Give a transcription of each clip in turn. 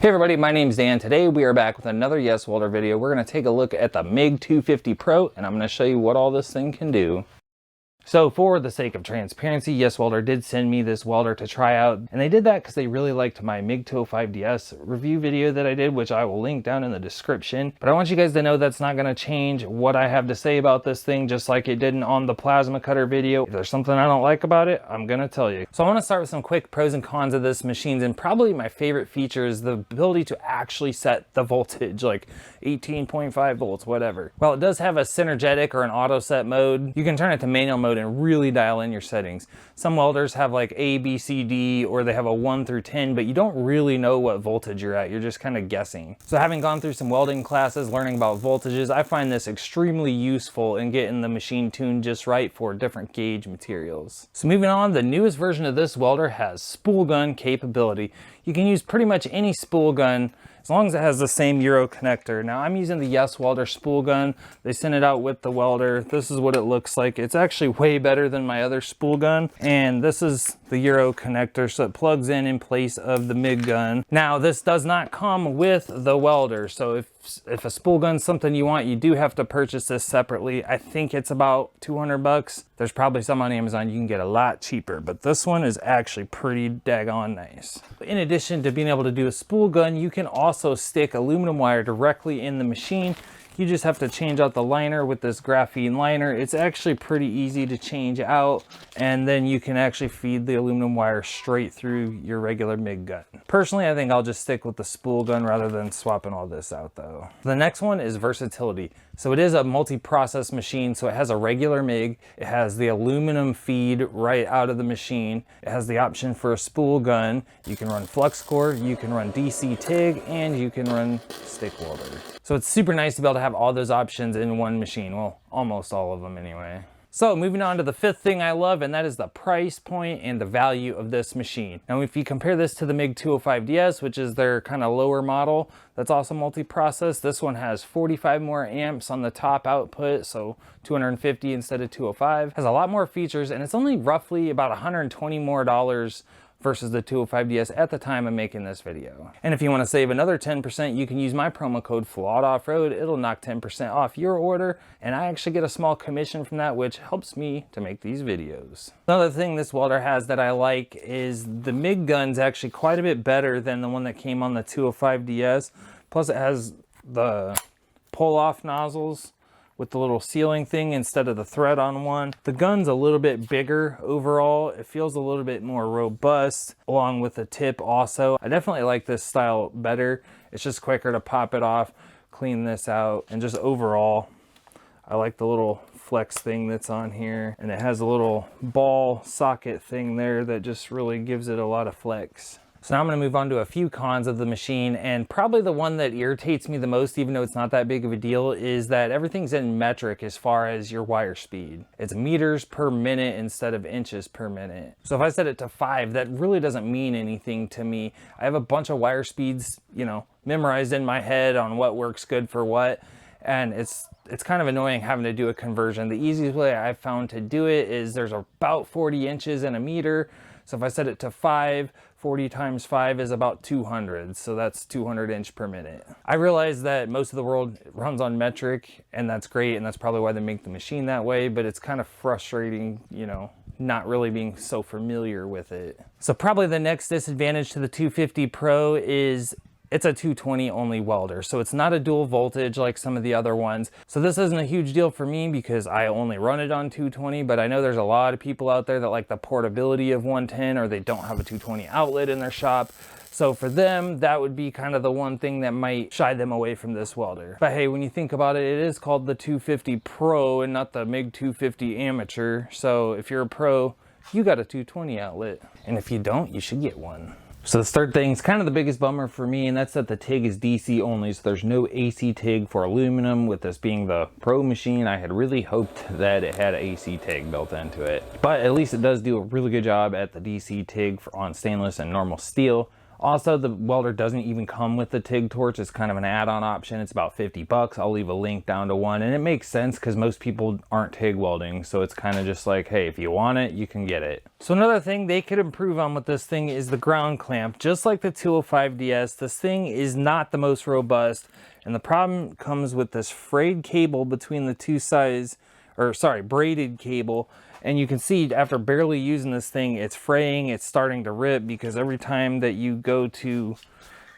Hey everybody, my name's Dan. Today we are back with another Yeswelder video. We're going to take a look at the MIG 250 Pro and I'm going to show you what all this thing can do. So for the sake of transparency, Yeswelder did send me this welder to try out, and they did that because they really liked my MIG 205DS review video that I did, which I will link down in the description. But I want you guys to know that's not going to change what I have to say about this thing, just like it didn't on the plasma cutter video. If there's something I don't like about it, I'm going to tell you. So I want to start with some quick pros and cons of this machine, and probably my favorite feature is the ability to actually set the voltage, like 18.5 volts, whatever. While it does have a synergetic or an auto set mode, you can turn it to manual mode and really dial in your settings. Some welders have like A, B, C, D, or they have a 1 through 10, but you don't really know what voltage you're at. You're just kind of guessing. So having gone through some welding classes, learning about voltages, I find this extremely useful in getting the machine tuned just right for different gauge materials. So moving on, the newest version of this welder has spool gun capability. You can use pretty much any spool gun as long as it has the same Euro connector. Now I'm using the Yeswelder spool gun. They sent it out with the welder. This is what it looks like. It's actually way better than my other spool gun. And this is the Euro connector, so it plugs in place of the MIG gun. Now this does not come with the welder. So if a spool gun's something you want, you do have to purchase this separately. I think it's about 200 bucks. There's probably some on Amazon you can get a lot cheaper, but this one is actually pretty daggone nice. In addition to being able to do a spool gun, you can also stick aluminum wire directly in the machine. You just have to change out the liner with this graphene liner. It's actually pretty easy to change out, and then you can actually feed the aluminum wire straight through your regular MIG gun. Personally, I think I'll just stick with the spool gun rather than swapping all this out though. The next one is versatility. So it is a multi-process machine, so it has a regular MIG, it has the aluminum feed right out of the machine, it has the option for a spool gun, you can run flux core, you can run DC TIG, and you can run stick welder. So it's super nice to be able to have all those options in one machine. Well, almost all of them anyway. So moving on to the fifth thing I love, and that is the price point and the value of this machine. Now, if you compare this to the MIG 205DS, which is their kind of lower model, that's also multi-process. This one has 45 more amps on the top output, so 250 instead of 205. Has a lot more features, and it's only roughly about $120 more versus the 205DS at the time of making this video. And if you want to save another 10%, you can use my promo code Flawedoffroad. It'll knock 10% off your order, and I actually get a small commission from that, which helps me to make these videos. Another thing this welder has that I like is the MIG gun's actually quite a bit better than the one that came on the 205DS. Plus it has the pull-off nozzles with the little sealing thing instead of the thread on one. The gun's a little bit bigger overall. It feels a little bit more robust, along with the tip also. I definitely like this style better. It's just quicker to pop it off, clean this out, and just overall, I like the little flex thing that's on here. And it has a little ball socket thing there that just really gives it a lot of flex. So now I'm going to move on to a few cons of the machine, and probably the one that irritates me the most, even though it's not that big of a deal, is that everything's in metric as far as your wire speed. It's meters per minute instead of inches per minute. So if I set it to 5, that really doesn't mean anything to me. I have a bunch of wire speeds, memorized in my head on what works good for what, and it's kind of annoying having to do a conversion. The easiest way I've found to do it is there's about 40 inches in a meter. So if I set it to 5, 40 times 5 is about 200. So that's 200 inch per minute. I realize that most of the world runs on metric, and that's great. And that's probably why they make the machine that way. But it's kind of frustrating, not really being so familiar with it. So probably the next disadvantage to the 250 Pro is it's a 220 only welder, so it's not a dual voltage like some of the other ones. So this isn't a huge deal for me because I only run it on 220, but I know there's a lot of people out there that like the portability of 110, or they don't have a 220 outlet in their shop. So for them, that would be kind of the one thing that might shy them away from this welder. But hey, when you think about it, it is called the 250 Pro and not the MIG 250 Amateur. So if you're a pro, you got a 220 outlet. And if you don't, you should get one. So the third thing is kind of the biggest bummer for me, and that's that the TIG is DC only, so there's no AC TIG for aluminum. With this being the Pro machine, I had really hoped that it had AC TIG built into it. But at least it does do a really good job at the DC TIG on stainless and normal steel. Also, the welder doesn't even come with the TIG torch. It's kind of an add-on option. It's about 50 bucks. I'll leave a link down to one, and it makes sense because most people aren't TIG welding. So it's kind of just like, hey, if you want it, you can get it. So another thing they could improve on with this thing is the ground clamp. Just like the 205DS, this thing is not the most robust. And the problem comes with this frayed cable between the two sides, or sorry, braided cable. And you can see after barely using this thing, it's fraying, it's starting to rip, because every time that you go to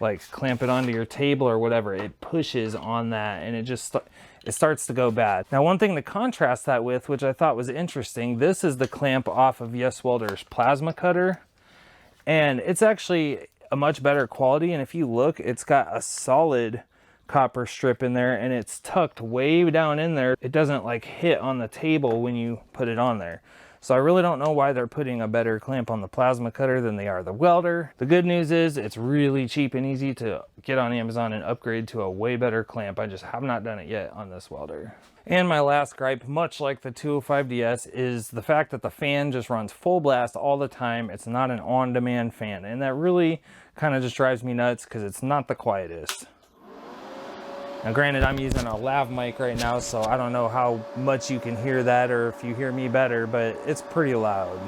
like clamp it onto your table or whatever, it pushes on that and it starts to go bad. Now, one thing to contrast that with, which I thought was interesting, this is the clamp off of Yeswelder's plasma cutter. And it's actually a much better quality. And if you look, it's got a solid copper strip in there, and it's tucked way down in there. It doesn't like hit on the table when you put it on there. So I really don't know why they're putting a better clamp on the plasma cutter than they are the welder. The good news is it's really cheap and easy to get on Amazon and upgrade to a way better clamp. I just have not done it yet on this welder. And my last gripe, much like the 205DS, is the fact that the fan just runs full blast all the time. It's not an on-demand fan, and that really kind of just drives me nuts because it's not the quietest. Now granted, I'm using a lav mic right now, so I don't know how much you can hear that or if you hear me better, but it's pretty loud.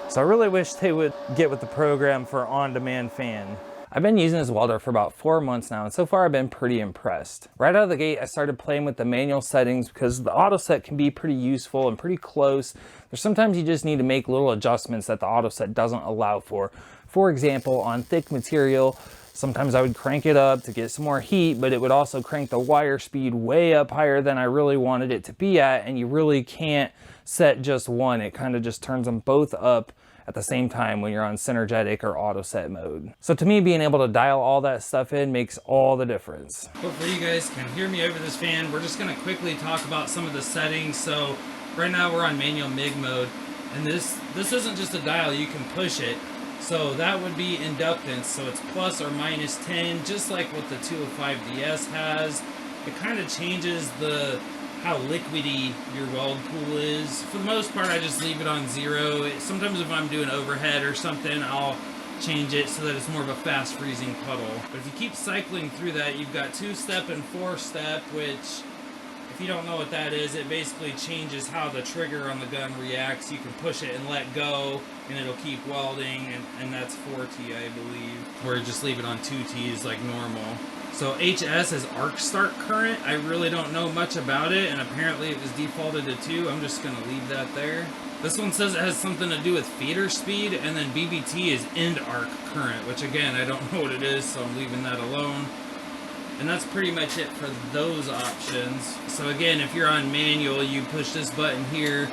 So I really wish they would get with the program for on-demand fan. I've been using this welder for about 4 months now, and so far I've been pretty impressed. Right out of the gate, I started playing with the manual settings because the auto set can be pretty useful and pretty close. There's sometimes you just need to make little adjustments that the auto set doesn't allow for. For example, on thick material, sometimes I would crank it up to get some more heat, but it would also crank the wire speed way up higher than I really wanted it to be at, and you really can't set just one. It kind of just turns them both up at the same time when you're on synergetic or auto set mode. So to me, being able to dial all that stuff in makes all the difference. Hopefully you guys can hear me over this fan. We're just gonna quickly talk about some of the settings. So right now we're on manual MIG mode, and this isn't just a dial, you can push it. So that would be inductance, so it's plus or minus 10, just like what the 205DS has. It kind of changes how liquidy your weld pool is. For the most part, I just leave it on 0. Sometimes if I'm doing overhead or something, I'll change it so that it's more of a fast freezing puddle. But if you keep cycling through that, you've got 2-step and 4-step, which, if you don't know what that is, it basically changes how the trigger on the gun reacts. You can push it and let go, and it'll keep welding, and that's 4T, I believe. Or just leave it on 2Ts like normal. So HS is arc start current. I really don't know much about it, and apparently it was defaulted to 2. I'm just gonna leave that there. This one says it has something to do with feeder speed, and then BBT is end arc current, which again, I don't know what it is, so I'm leaving that alone. And that's pretty much it for those options. So again, if you're on manual, you push this button here,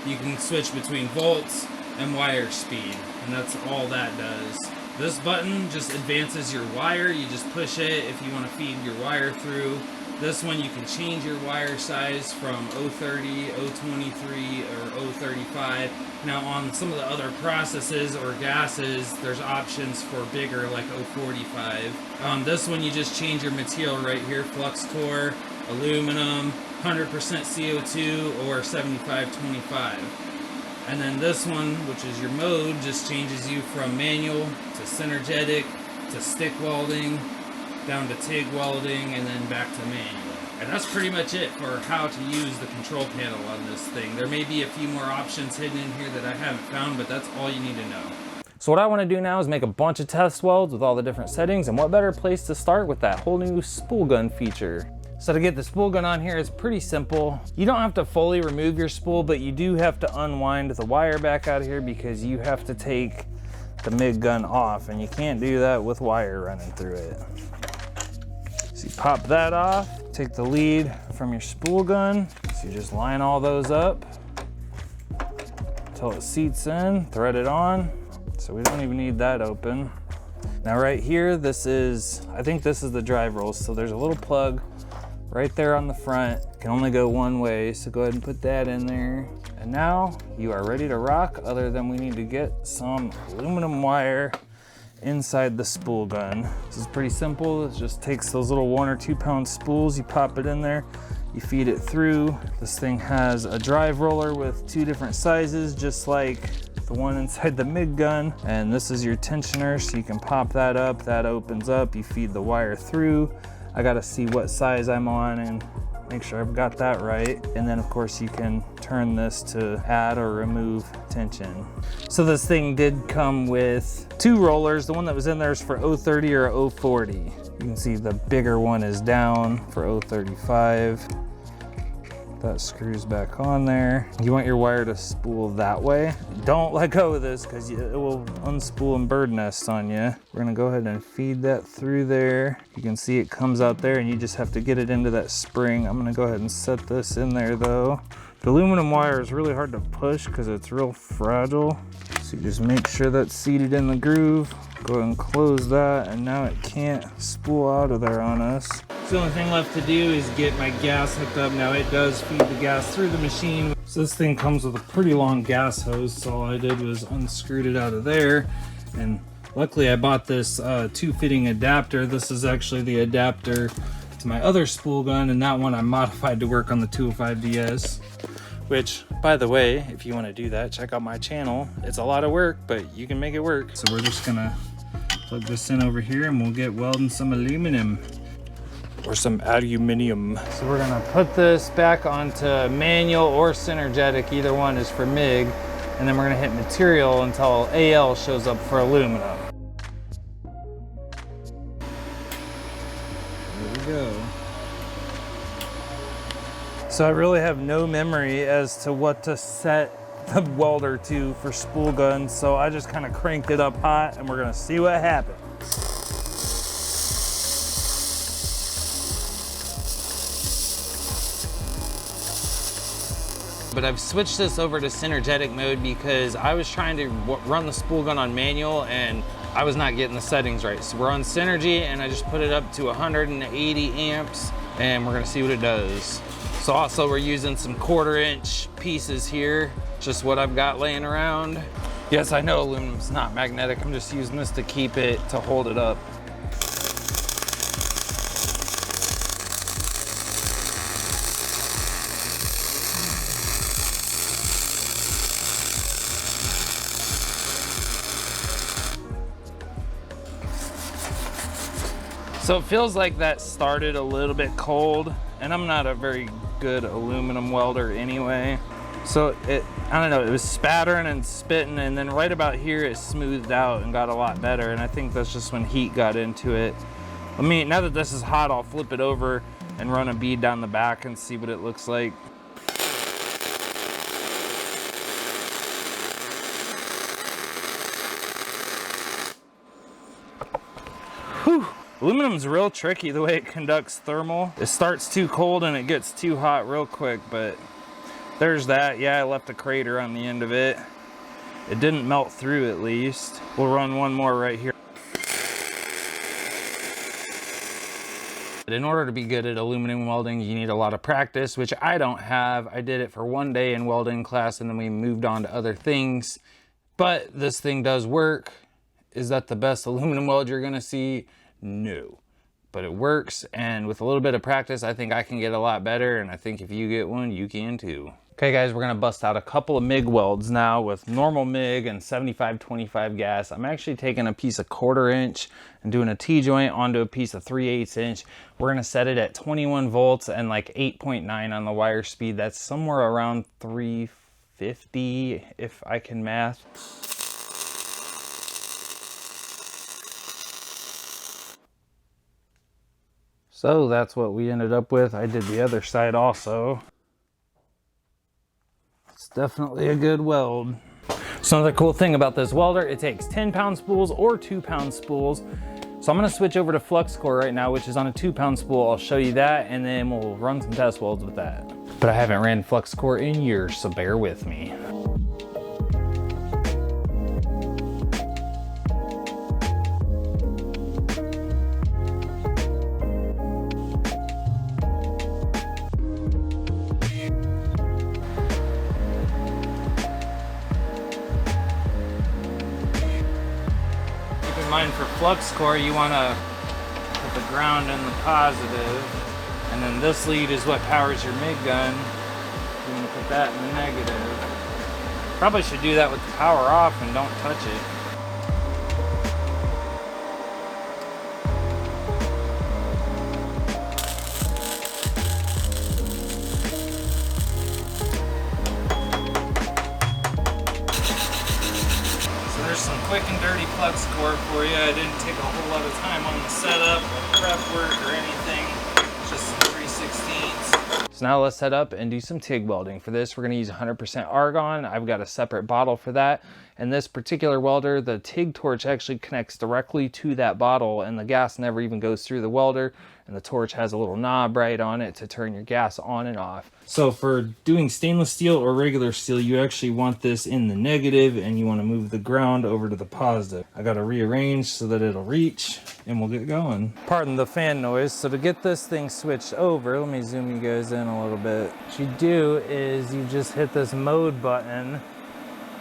you can switch between volts and wire speed, and that's all that does. This button just advances your wire. You just push it if you want to feed your wire through. This one, you can change your wire size from 030, 023, or 035. Now on some of the other processes or gases, there's options for bigger, like 045. On this one, you just change your material right here, Flux core, aluminum, 100% CO2, or 7525. And then this one, which is your mode, just changes you from manual to synergetic to stick welding, down to TIG welding, and then back to manual. And that's pretty much it for how to use the control panel on this thing. There may be a few more options hidden in here that I haven't found, but that's all you need to know. So what I want to do now is make a bunch of test welds with all the different settings, and what better place to start with that whole new spool gun feature. So to get the spool gun on here, it's pretty simple. You don't have to fully remove your spool, but you do have to unwind the wire back out of here because you have to take the MIG gun off, and you can't do that with wire running through it. So you pop that off, take the lead from your spool gun. So you just line all those up until it seats in, thread it on. So we don't even need that open. Now right here, I think this is the drive rolls. So there's a little plug right there on the front. It can only go one way, so go ahead and put that in there. And now you are ready to rock, other than we need to get some aluminum wire inside the spool gun. This is pretty simple. It just takes those little 1 or 2 pound spools, you pop it in there, you feed it through. This thing has a drive roller with 2 different sizes, just like the one inside the MIG gun. And this is your tensioner, so you can pop that up. That opens up, you feed the wire through. I gotta see what size I'm on and make sure I've got that right. And then of course you can turn this to add or remove tension. So this thing did come with 2 rollers. The one that was in there is for 030 or 040. You can see the bigger one is down for 035. That screws back on there. You want your wire to spool that way. Don't let go of this because it will unspool and bird nest on you. We're gonna go ahead and feed that through there. You can see it comes out there and you just have to get it into that spring. I'm gonna go ahead and set this in there though. The aluminum wire is really hard to push because it's real fragile. So you just make sure that's seated in the groove. Go ahead and close that, and now it can't spool out of there on us. So the only thing left to do is get my gas hooked up. Now it does feed the gas through the machine. So this thing comes with a pretty long gas hose. So all I did was unscrewed it out of there. And luckily I bought this 2-fitting adapter. This is actually the adapter to my other spool gun, and that one I modified to work on the 205DS. Which, by the way, if you want to do that, check out my channel. It's a lot of work, but you can make it work. So we're just gonna plug this in over here and we'll get welding some aluminum. Or some aluminium. So we're gonna put this back onto manual or synergetic, either one is for MIG, and then we're gonna hit material until AL shows up for aluminum. There we go. So I really have no memory as to what to set the welder to for spool guns, so I just kind of cranked it up hot and we're gonna see what happens. But I've switched this over to synergetic mode because I was trying to run the spool gun on manual and I was not getting the settings right. So we're on Synergy and I just put it up to 180 amps and we're gonna see what it does. So also we're using some 1/4-inch pieces here, just what I've got laying around. Yes, I know aluminum's not magnetic. I'm just using this to keep it, to hold it up. So it feels like that started a little bit cold, and I'm not a very good aluminum welder anyway. So I don't know, it was spattering and spitting, and then right about here it smoothed out and got a lot better, and I think that's just when heat got into it. Now that this is hot, I'll flip it over and run a bead down the back and see what it looks like. Whew. Aluminum's real tricky the way it conducts thermal. It starts too cold and it gets too hot real quick, but there's that. Yeah, I left a crater on the end of it. It didn't melt through at least. We'll run one more right here. In order to be good at aluminum welding, you need a lot of practice, which I don't have. I did it for one day in welding class and then we moved on to other things. But this thing does work. Is that the best aluminum weld you're gonna see? No, but it works, and with a little bit of practice I think I can get a lot better, and I think if you get one you can too. Okay guys, we're gonna bust out a couple of MIG welds now with normal MIG and 75/25 gas. I'm actually taking a piece of 1/4-inch and doing a T-joint onto a piece of 3/8 inch. We're gonna set it at 21 volts and like 8.9 on the wire speed. That's somewhere around 350 if I can math. So that's what we ended up with. I did the other side also. It's definitely a good weld. So another cool thing about this welder, it takes 10-pound spools or 2-pound spools. So I'm gonna switch over to Flux core right now, which is on a 2-pound spool. I'll show you that and then we'll run some test welds with that. But I haven't ran Flux core in years, so bear with me. For flux core, you want to put the ground in the positive, and then this lead is what powers your MIG gun. You want to put that in the negative. Probably should do that with the power off and don't touch it. There's some quick and dirty flux core for you. I didn't take a whole lot of time on the setup or prep work or anything. Just some 3/16. So now let's set up and do some TIG welding. For this, we're going to use 100% argon. I've got a separate bottle for that. And this particular welder, the TIG torch actually connects directly to that bottle, and the gas never even goes through the welder. And the torch has a little knob right on it to turn your gas on and off. So for doing stainless steel or regular steel, you actually want this in the negative, and you want to move the ground over to the positive. I got to rearrange so that it'll reach, and we'll get going. Pardon the fan noise. So to get this thing switched over, let me zoom you guys in a little bit. What you do is you just hit this mode button.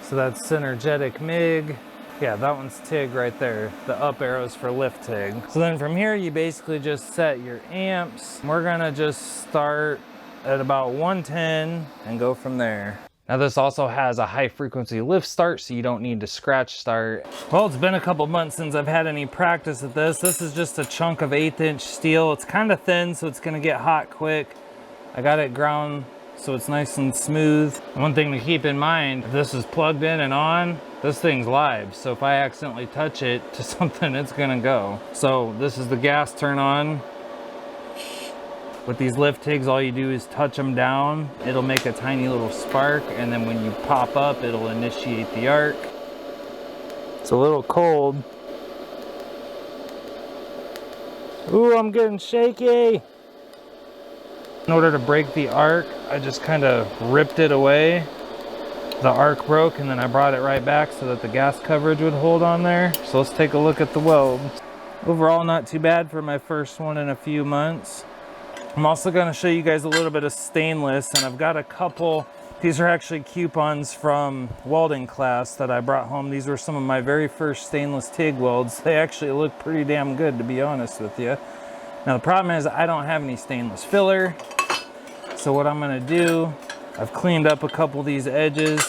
So that's Synergetic Mig. Yeah, that one's TIG right there. The up arrow's for lift TIG. So then from here, you basically just set your amps. We're gonna just start at about 110 and go from there. Now this also has a high frequency lift start, so you don't need to scratch start. Well, it's been a couple months since I've had any practice at this. This is just a chunk of 1/8" steel. It's kind of thin, so it's gonna get hot quick. I got it ground so it's nice and smooth. One thing to keep in mind, if this is plugged in and on, this thing's live. So if I accidentally touch it to something, it's gonna go. So this is the gas turn on. With these lift TIGs, all you do is touch them down. It'll make a tiny little spark, and then when you pop up, it'll initiate the arc. It's a little cold. Ooh, I'm getting shaky. In order to break the arc, I just kind of ripped it away. The arc broke, and then I brought it right back so that the gas coverage would hold on there. So let's take a look at the weld. Overall, not too bad for my first one in a few months. I'm also going to show you guys a little bit of stainless, and I've got a couple. These are actually coupons from welding class that I brought home. These were some of my very first stainless TIG welds. They actually look pretty damn good, to be honest with you. Now the problem is I don't have any stainless filler. So what I'm going to do, I've cleaned up a couple of these edges.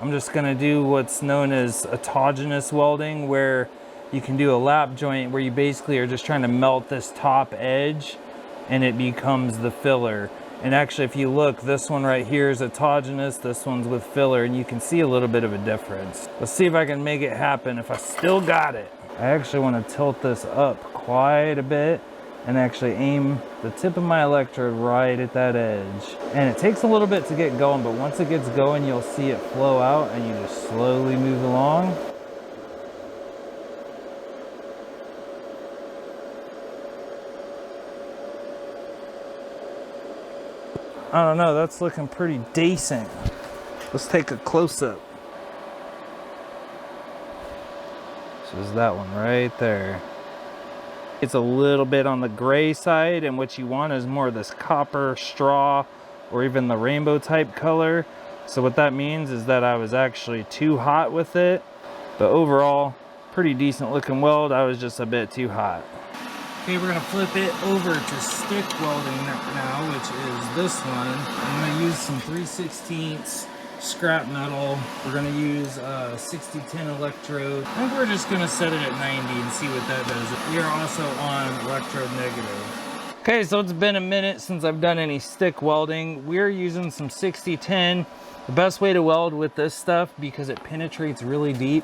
I'm just going to do what's known as autogenous welding, where you can do a lap joint where you basically are just trying to melt this top edge and it becomes the filler. And actually, if you look, this one right here is autogenous, this one's with filler, and you can see a little bit of a difference. Let's see if I can make it happen if I still got it. I actually want to tilt this up quite a bit and actually aim the tip of my electrode right at that edge. And it takes a little bit to get going, but once it gets going, you'll see it flow out, and you just slowly move along. I don't know, that's looking pretty decent. Let's take a close-up. So is that one right there. It's a little bit on the gray side, and what you want is more of this copper, straw, or even the rainbow type color. So what that means is that I was actually too hot with it, but overall, pretty decent looking weld. I was just a bit too hot. Okay, we're gonna flip it over to stick welding now, which is this one. I'm gonna use some 3/16 scrap metal. We're gonna use a 6010 electrode. I think we're just gonna set it at 90 and see what that does. We are also on electrode negative. Okay, so it's been a minute since I've done any stick welding. We're using some 6010. The best way to weld with this stuff, because it penetrates really deep,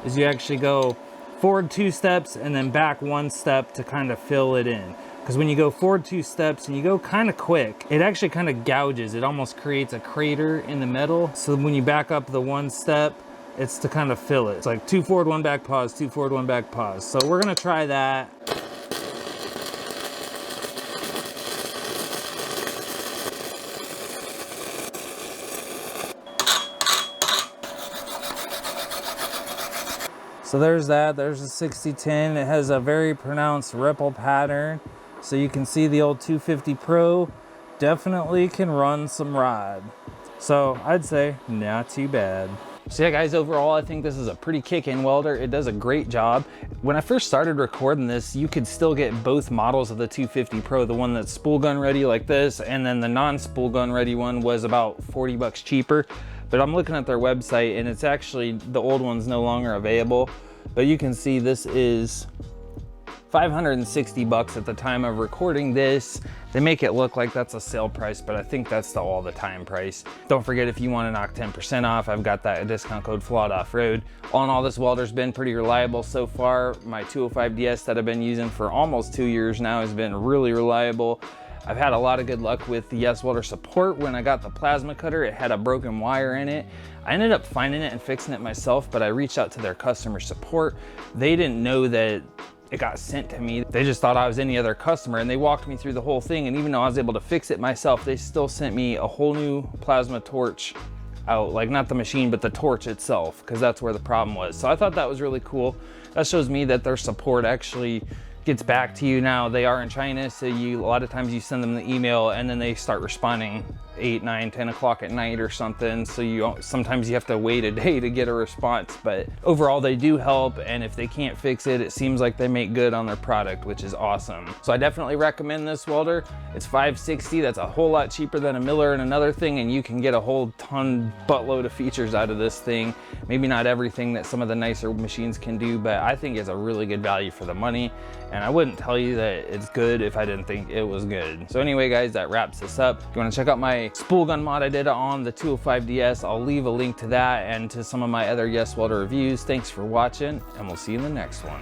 is you actually go forward 2 steps and then back 1 step to kind of fill it in. Because when you go forward 2 steps and you go kind of quick, it actually kind of gouges. It almost creates a crater in the metal. So when you back up the 1 step, it's to kind of fill it. It's like 2 forward, 1 back, pause, 2 forward, 1 back, pause. So we're gonna try that. So there's that, there's a 6010. It has a very pronounced ripple pattern. So you can see the old 250 Pro definitely can run some rod. So I'd say not too bad. So yeah guys, overall I think this is a pretty kick-in welder. It does a great job. When I first started recording this, you could still get both models of the 250 Pro, the one that's spool gun ready like this, and then the non-spool gun ready one was about 40 bucks cheaper. But I'm looking at their website and it's actually, the old one's no longer available. But you can see this is $560 at the time of recording this. They make it look like that's a sale price, but I think that's the all the time price. Don't forget, if you want to knock 10% off, I've got that discount code Flawedoffroad. All in all, this welder's been pretty reliable so far. My 205DS that I've been using for almost 2 years now has been really reliable. I've had a lot of good luck with the Yeswelder support. When I got the plasma cutter, it had a broken wire in it. I ended up finding it and fixing it myself, but I reached out to their customer support. They didn't know that it got sent to me. They just thought I was any other customer, and they walked me through the whole thing. And even though I was able to fix it myself, they still sent me a whole new plasma torch out, like not the machine, but the torch itself, because that's where the problem was. So I thought that was really cool. That shows me that their support actually gets back to you. Now they are in China, so a lot of times you send them the email and then they start responding 8, 9, 10 o'clock at night or something. So sometimes you have to wait a day to get a response, but overall they do help. And if they can't fix it, it seems like they make good on their product, which is awesome. So I definitely recommend this welder. It's $560. That's a whole lot cheaper than a Miller and another thing, and you can get a whole buttload of features out of this thing. Maybe not everything that some of the nicer machines can do, but I think it's a really good value for the money. And I wouldn't tell you that it's good if I didn't think it was good. So anyway, guys, that wraps this up. If you want to check out my spool gun mod I did on the 205DS, I'll leave a link to that and to some of my other Yeswelder reviews. Thanks for watching, and we'll see you in the next one.